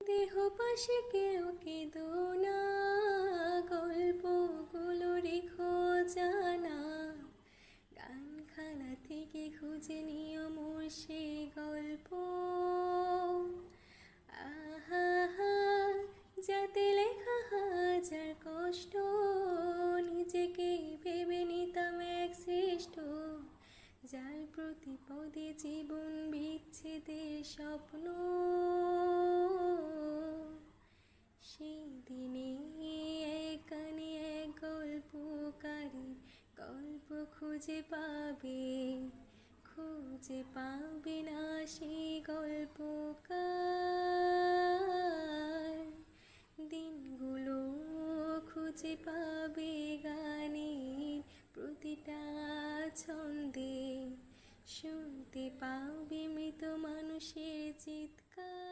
দেহ পাশে কেউ কেঁদো না, গল্পগুলো রেখো জানা। গানখানা থেকে খুঁজে নিও মোর সেই গল্প। আহা হা, যাতে লেখা হাজার কষ্ট, নিজেকে ভেবে নিতাম এক শ্রেষ্ঠ। যার প্রতি পদে জীবন বিচ্ছেদের স্বপ্ন, সেই দিনে একানে এক গল্পকারী গল্প খুঁজে পাবে, খুঁজে পাবে না সেই গল্পকার। দিনগুলো খুঁজে পাবে গানের প্রতিটা ছন্দে, শুনতে পাবে মৃত মানুষের চিৎকার।